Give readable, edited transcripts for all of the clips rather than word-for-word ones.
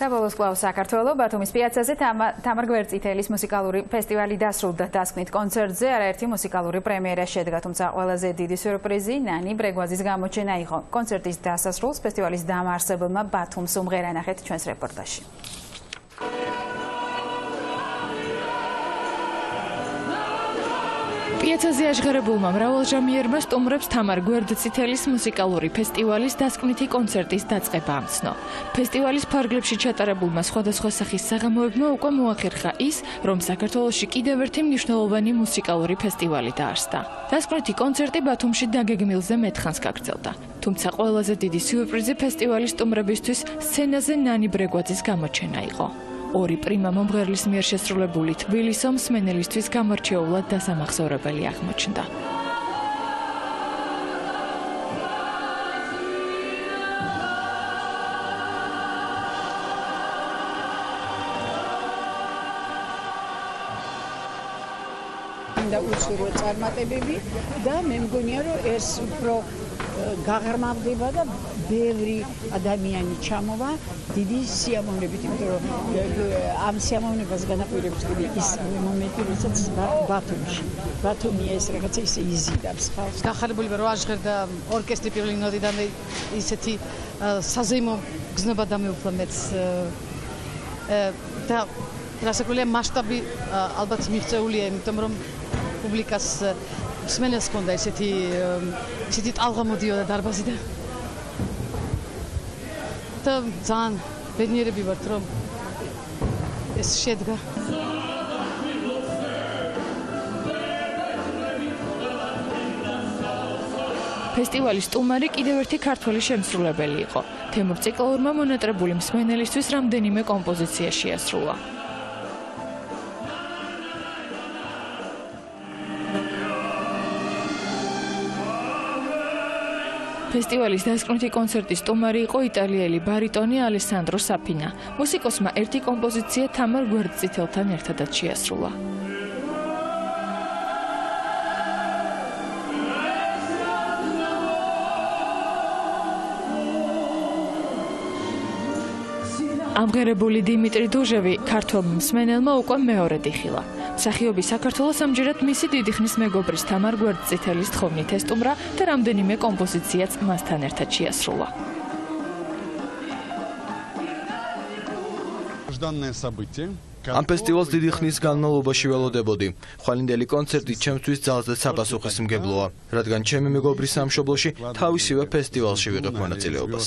და ბოლოს კვლავ საქართველოს ბათუმის პიაცაზე თამარ გვერდწითელის მუსიკალური ფესტივალი დასრულდა დასკვნით კონცერტზე არაერთი მუსიკალური პრემიერა შედგა, თუმცა ყველაზე დიდი სიურპრიზი ნანი ბრეგვაძის გამოჩენა იყო. კონცერტის დასასრულს ფესტივალის დამაარსებელმა ბათუმს უმღერა, ნახეთ ჩვენს რეპორტაჟში. პიაცაზე აღღერებულმა მრავალჟამიერმა სტუმრებს თამარ გვერდწითელის მუსიკალური ფესტივალის დასკვნითი კონცერტის დაწყება ამცნო. ფესტივალის ფარგლებში ჩატარებულმა სხვადასხვა სახის საღამოებმა უკვე მოახერხა ის, რომ საქართველოში კიდევ ერთი მნიშვნელოვანი მუსიკალური ფესტივალი დაარსდა. დასკვნითი კონცერტი ბათუმში დაგეგმილზე მეთხანს გაგრძელდა. თუმცა ყველაზე დიდი სიურპრიზი ფესტივალის სტუმრებისთვის სცენაზე ნანი ბრეგვაძის გამოჩენა იყო. ორი პრიმა მომღერლის მიერ შესრულებული თბილისო მსმენელისთვის გამორჩეულად დასამახსოვრებელი აღმოჩნდა. და უსურო წარმატებები და მე მგონია რომ ეს უფრო გაღრმავდება და ბევრი ადამიანი ჩამოვა დიდი სიამოვნებით, იმიტომ რომ ამ სიამოვნებას განაპირობებს კიდე ის მომენტი, როდესაც ბათუმი ეს რაღაცა ისე იზიდავს ხალხს. გახარებული რომ აღღერდა ორკესტრი პირველი ნოდიდან ისეთი საზეიმო გზნობა დამეუფლა მეც და რასაკვირველია მასშტაბი ალბათ მიღწეულია, იმიტომ რომ პუბლიკას მსმენელს ჰქონდა ისეთი ტალღა მოდიოდა დარბაზიდან და ძალიან ბედნიერები ვართ, რომ ეს შედგა. ფესტივალის სტუმარი კიდევ ერთი ქართველი შემსრულებელი იყო. თემურ ციკლურმა მონატრებული მსმენელისთვის რამდენიმე კომპოზიცია შეასრულა. ფესტივალის დასკვნითი კონცერტის სტუმარი იყო იტალიელი ბარიტონი ალესანდრო საფინა. მუსიკოსმა ერთი კომპოზიცია თამარ გვერდწითელთან ერთადაც შეასრულა. ამღერებული დიმიტრი დუჟევი ქართველ მსმენელმა უკვე მეორედ იხილა. მსახიობი საქართველოს ამჯერად მისი დიდი ხნის მეგობრის თამარ გვერდწითელის თხოვნით ესტუმრა და რამდენიმე კომპოზიციაც მასთან ერთად შეასრულა. ამ ფესტივალს დიდი ხნის განმავლობაში ველოდებოდი. ხვალინდელი კონცერტი ჩემთვის ძალზედ საპასუხისმგებლოა, რადგან ჩემი მეგობრის სამშობლოში თავისივე ფესტივალში ვიღებ მონაწილეობას.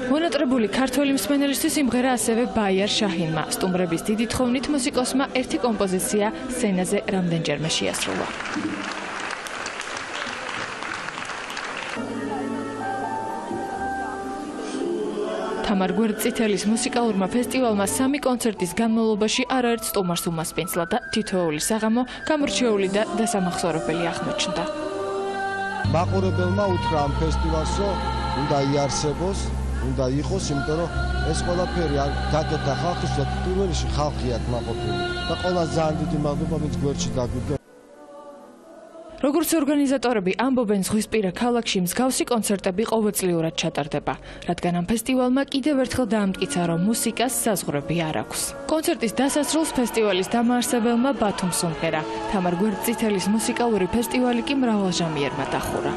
მონატრებული ქართველი მსმენელისთვის იმღერა ასევე ბაიარ შაჰინმა. სტუმრების დიდი თხოვნით მუსიკოსმა ერთი კომპოზიცია სცენაზე რამდენჯერმე შეასრულა. თამარ გვერდწითელის მუსიკალურმა ფესტივალმა 3 კონცერტის განმავლობაში არაერთ სტუმარს უმასპინძლა და თითოეული საღამო გამორჩეული და დასამახსოვრებელი აღმოჩნდა. მაყურებელმა უთხრა ამ ფესტივალს, რომ უნდა იარსებოს, უნდა იყოს, იმიტომ რომ ეს ყველაფერი დაკეთა ხალხის და პირველში ხალხია კმაყოფილი და ყველას ძალიან დიდი მადლობა, ვინც გვერდში დაგვიდგა. როგორც ორგანიზატორები ამბობენ, ზღვისპირა ქალაქში მსგავსი კონცერტები ყოველწლიურად ჩატარდება, რადგან ამ ფესტივალმა კიდევ ერთხელ დაამტკიცა, რომ მუსიკას საზღვრები არ აქვს. კონცერტის დასასრულს ფესტივალის დამაარსებელმა ბათუმს უმღერა. თამარ გვერდწითელის მუსიკალური ფესტივალი კი მრავალჟამიერმა დახურა.